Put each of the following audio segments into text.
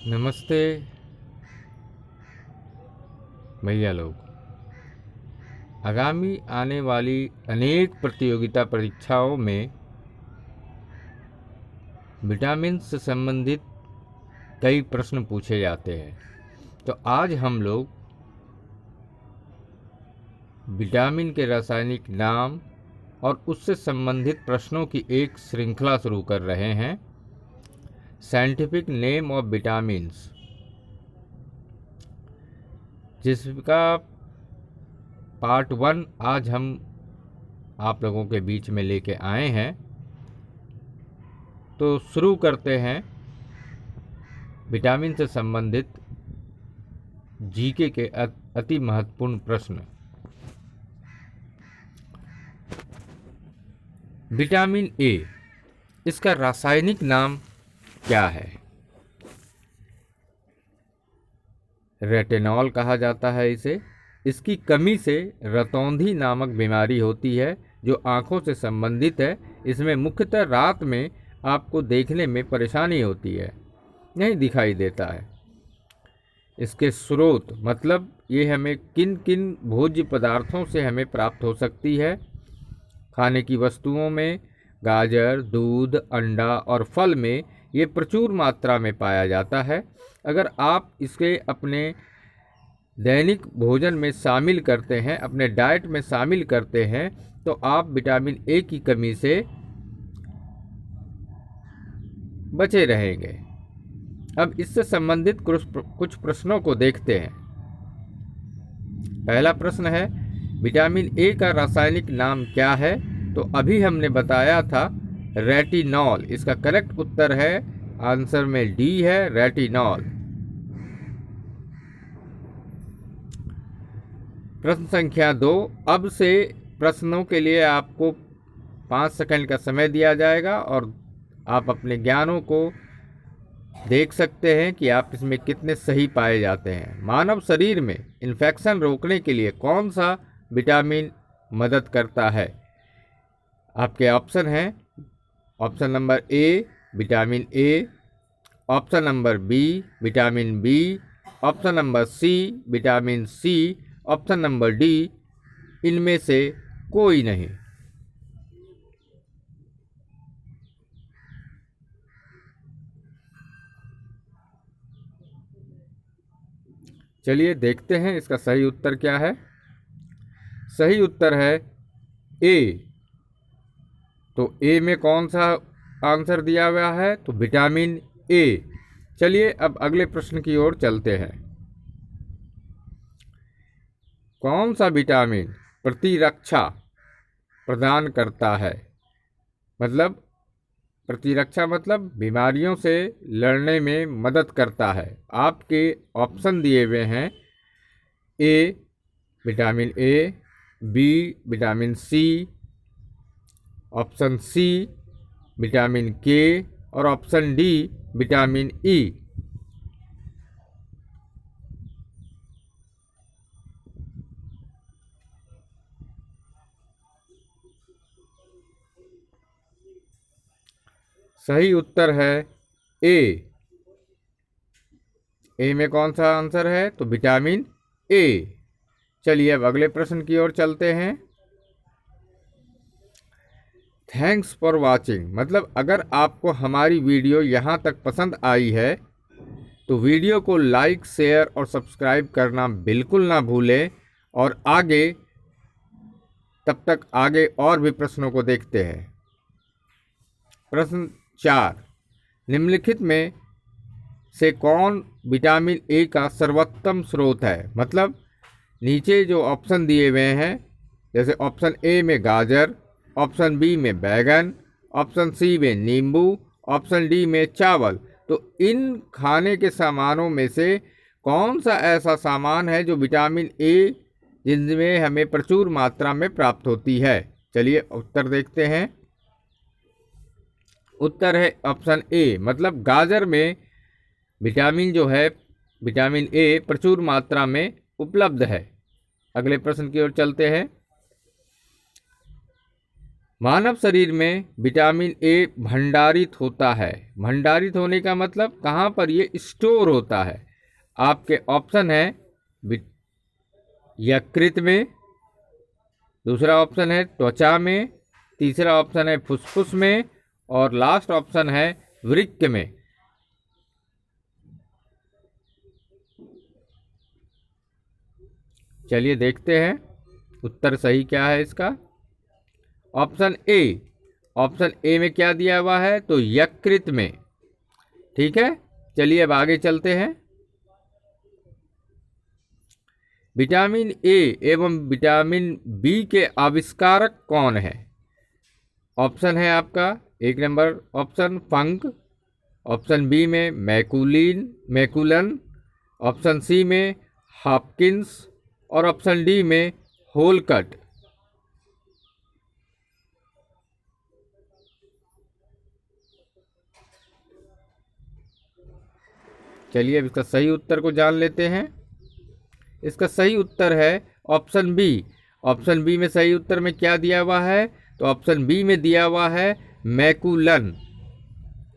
नमस्ते भैया लोग। आगामी आने वाली अनेक प्रतियोगिता परीक्षाओं में विटामिन से संबंधित कई प्रश्न पूछे जाते हैं। तो आज हम लोग विटामिन के रासायनिक नाम और उससे संबंधित प्रश्नों की एक श्रृंखला शुरू कर रहे हैं, साइंटिफिक नेम ऑफ विटामिन्स, जिसका पार्ट 1 आज हम आप लोगों के बीच में लेके आए हैं। तो शुरू करते हैं विटामिन से संबंधित जीके के अति महत्वपूर्ण प्रश्न। विटामिन ए, इसका रासायनिक नाम क्या है? रेटिनॉल कहा जाता है इसे। इसकी कमी से रतौंधी नामक बीमारी होती है जो आँखों से संबंधित है। इसमें मुख्यतः रात में आपको देखने में परेशानी होती है, नहीं दिखाई देता है। इसके स्रोत मतलब ये हमें किन किन भोज्य पदार्थों से हमें प्राप्त हो सकती है। खाने की वस्तुओं में गाजर, दूध, अंडा और फल में ये प्रचुर मात्रा में पाया जाता है। अगर आप इसे अपने दैनिक भोजन में शामिल करते हैं, अपने डाइट में शामिल करते हैं, तो आप विटामिन ए की कमी से बचे रहेंगे। अब इससे संबंधित कुछ प्रश्नों को देखते हैं। पहला प्रश्न है, विटामिन ए का रासायनिक नाम क्या है? तो अभी हमने बताया था रेटिनॉल। इसका करेक्ट उत्तर है, आंसर में डी है, रेटिनॉल। प्रश्न संख्या 2। अब से प्रश्नों के लिए आपको 5 सेकंड का समय दिया जाएगा और आप अपने ज्ञानों को देख सकते हैं कि आप इसमें कितने सही पाए जाते हैं। मानव शरीर में इन्फेक्शन रोकने के लिए कौन सा विटामिन मदद करता है? आपके ऑप्शन हैं, option number A vitamin A, option number B vitamin B, option number C vitamin C, option number D इनमें से कोई नहीं। चलिए देखते हैं इसका सही उत्तर क्या है। सही उत्तर है ए। तो ए में कौन सा आंसर दिया हुआ है? तो विटामिन ए। चलिए अब अगले प्रश्न की ओर चलते हैं। कौन सा विटामिन प्रतिरक्षा प्रदान करता है? मतलब प्रतिरक्षा मतलब बीमारियों से लड़ने में मदद करता है। आपके ऑप्शन दिए हुए हैं, A vitamin A, B vitamin C, option C vitamin K और ऑप्शन डी विटामिन ई। सही उत्तर है ए। ए में कौन सा आंसर है? तो विटामिन ए। चलिए अब अगले प्रश्न की ओर चलते हैं। थैंक्स फॉर वाचिंग मतलब अगर आपको हमारी वीडियो यहाँ तक पसंद आई है तो वीडियो को लाइक, शेयर और सब्सक्राइब करना बिल्कुल ना भूलें। और तब तक आगे और भी प्रश्नों को देखते हैं। प्रश्न 4। निम्नलिखित में से कौन विटामिन ए का सर्वोत्तम स्रोत है? मतलब नीचे जो ऑप्शन दिए हुए हैं, जैसे ऑप्शन ए में गाजर, ऑप्शन बी में बैगन, ऑप्शन सी में नींबू, ऑप्शन डी में चावल, तो इन खाने के सामानों में से कौन सा ऐसा सामान है जो विटामिन ए जिनमें हमें प्रचुर मात्रा में प्राप्त होती है? चलिए उत्तर देखते हैं। उत्तर है ऑप्शन ए, मतलब गाजर में विटामिन जो है, विटामिन ए प्रचुर मात्रा में उपलब्ध है। अगले प्रश्न की ओर चलते हैं। मानव शरीर में विटामिन ए भंडारित होता है। भंडारित होने का मतलब कहाँ पर ये स्टोर होता है। आपके ऑप्शन है यकृत में, दूसरा ऑप्शन है त्वचा में, तीसरा ऑप्शन है फुफ्फुस में और लास्ट ऑप्शन है वृक्क में। चलिए देखते हैं उत्तर सही क्या है इसका। ऑप्शन ए में क्या दिया हुआ है, तो यकृत में। ठीक है, चलिए अब आगे चलते हैं। विटामिन ए एवं विटामिन बी के आविष्कारक कौन है। ऑप्शन है आपका एक नंबर ऑप्शन फंक, ऑप्शन बी में मैकुलन, ऑप्शन सी में हॉपकिंस और ऑप्शन डी में होलकट। चलिए अब इसका सही उत्तर को जान लेते हैं। इसका सही उत्तर है ऑप्शन बी। ऑप्शन बी में सही उत्तर में क्या दिया हुआ है, तो ऑप्शन बी में दिया हुआ है मैकुलन।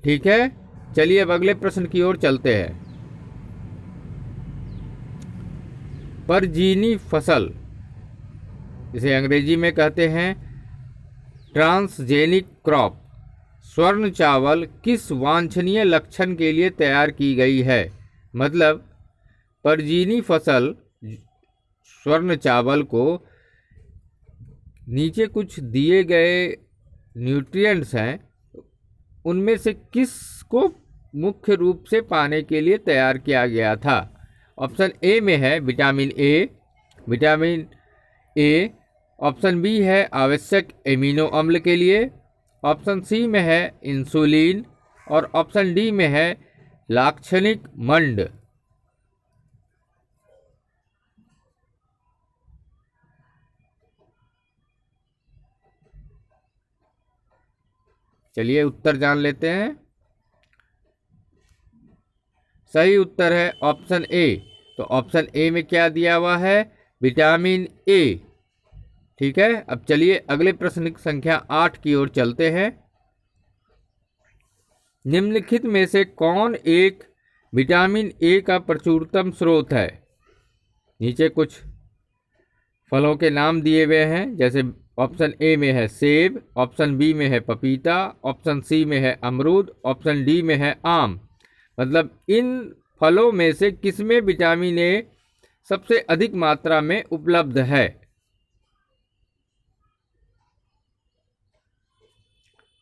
ठीक है, चलिए अब अगले प्रश्न की ओर चलते हैं। परजीवी फसल, इसे अंग्रेजी में कहते हैं ट्रांसजेनिक क्रॉप, स्वर्ण चावल किस वांछनीय लक्षण के लिए तैयार की गई है। मतलब परजीवी फसल स्वर्ण चावल को नीचे कुछ दिए गए न्यूट्रिएंट्स हैं, उनमें से किस को मुख्य रूप से पाने के लिए तैयार किया गया था। ऑप्शन ए में है विटामिन ए, ऑप्शन बी है आवश्यक एमिनो अम्ल के लिए, ऑप्शन सी में है इंसुलिन और ऑप्शन डी में है लाक्षणिक मंड। चलिए उत्तर जान लेते हैं। सही उत्तर है ऑप्शन ए। तो ऑप्शन ए में क्या दिया हुआ है, विटामिन ए। ठीक है, अब चलिए अगले प्रश्न संख्या 8 की ओर चलते हैं। निम्नलिखित में से कौन एक विटामिन ए का प्रचुरतम स्रोत है। नीचे कुछ फलों के नाम दिए हुए हैं, जैसे ऑप्शन ए में है सेब, ऑप्शन बी में है पपीता, ऑप्शन सी में है अमरूद, ऑप्शन डी में है आम। मतलब इन फलों में से किसमें विटामिन ए सबसे अधिक मात्रा में उपलब्ध है।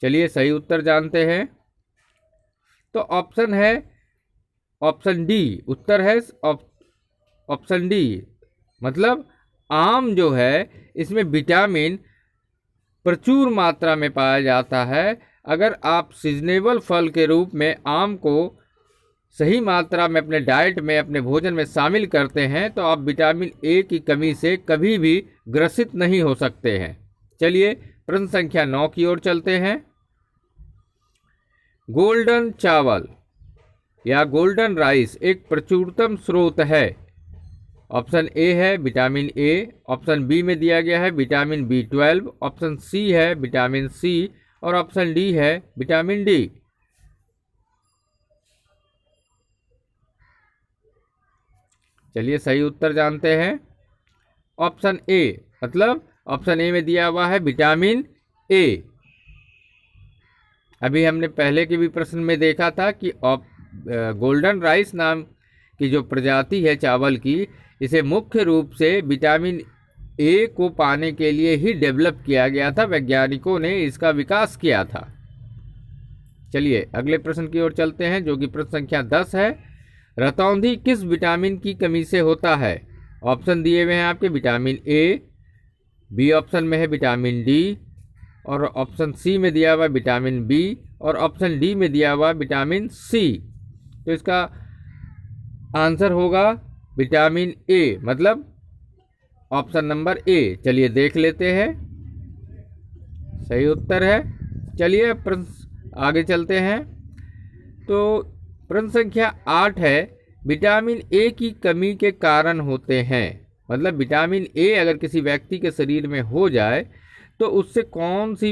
चलिए सही उत्तर जानते हैं। तो ऑप्शन है ऑप्शन डी। उत्तर है ऑप्शन डी। मतलब आम जो है इसमें विटामिन प्रचुर मात्रा में पाया जाता है। अगर आप सीजनेबल फल के रूप में आम को सही मात्रा में अपने डाइट में, अपने भोजन में शामिल करते हैं तो आप विटामिन ए की कमी से कभी भी ग्रसित नहीं हो सकते हैं। चलिए प्रश्न संख्या 9 की ओर चलते हैं। गोल्डन चावल या गोल्डन राइस एक प्रचुरतम स्रोत है। ऑप्शन ए है विटामिन ए, ऑप्शन बी में दिया गया है विटामिन B12, ऑप्शन सी है विटामिन सी और ऑप्शन डी है विटामिन डी। चलिए सही उत्तर जानते हैं। ऑप्शन ए, मतलब ऑप्शन ए में दिया हुआ है विटामिन ए। अभी हमने पहले के भी प्रश्न में देखा था कि गोल्डन राइस नाम की जो प्रजाति है चावल की, इसे मुख्य रूप से विटामिन ए को पाने के लिए ही डेवलप किया गया था। वैज्ञानिकों ने इसका विकास किया था। चलिए अगले प्रश्न की ओर चलते हैं, जो कि प्रश्न संख्या 10 है। रतौंधी किस विटामिन की कमी से होता है। ऑप्शन दिए हुए हैं आपके विटामिन ए, बी ऑप्शन में है विटामिन डी और ऑप्शन सी में दिया हुआ विटामिन बी और ऑप्शन डी में दिया हुआ विटामिन सी। तो इसका आंसर होगा विटामिन ए, मतलब ऑप्शन नंबर ए। चलिए देख लेते हैं, सही उत्तर है। चलिए प्रश्न आगे चलते हैं। तो प्रश्न संख्या 8 है, विटामिन ए की कमी के कारण होते हैं। मतलब विटामिन ए अगर किसी व्यक्ति के शरीर में हो जाए तो उससे कौन सी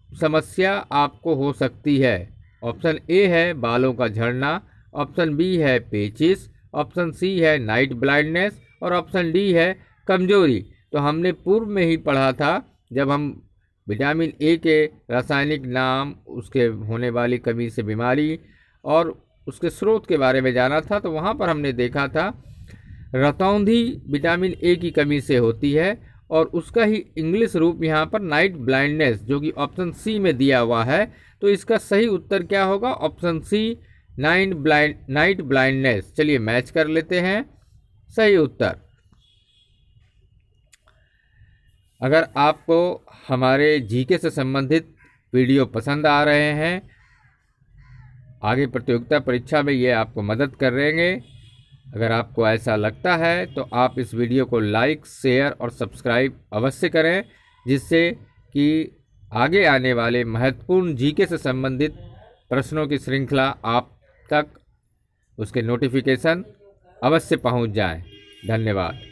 समस्या आपको हो सकती है। ऑप्शन ए है बालों का झड़ना, ऑप्शन बी है पेचिस, ऑप्शन सी है नाइट ब्लाइंडनेस और ऑप्शन डी है कमजोरी। तो हमने पूर्व में ही पढ़ा था, जब हम विटामिन ए के रासायनिक नाम, उसके होने वाली कमी से बीमारी और उसके स्रोत के बारे में जाना था, तो वहाँ पर हमने देखा था रतौंधी विटामिन ए की कमी से होती है और उसका ही इंग्लिश रूप यहाँ पर नाइट ब्लाइंडनेस, जो कि ऑप्शन सी में दिया हुआ है। तो इसका सही उत्तर क्या होगा? Option C, night blindness. चलिए मैच कर लेते हैं सही उत्तर। अगर आपको हमारे जीके से संबंधित वीडियो पसंद आ रहे हैं, आगे प्रतियोगिता परीक्षा में ये आपको मदद करेंगे, अगर आपको ऐसा लगता है तो आप इस वीडियो को लाइक, शेयर और सब्सक्राइब अवश्य करें, जिससे कि आगे आने वाले महत्वपूर्ण जीके से संबंधित प्रश्नों की श्रृंखला आप तक उसके नोटिफिकेशन अवश्य पहुंच जाएं। धन्यवाद।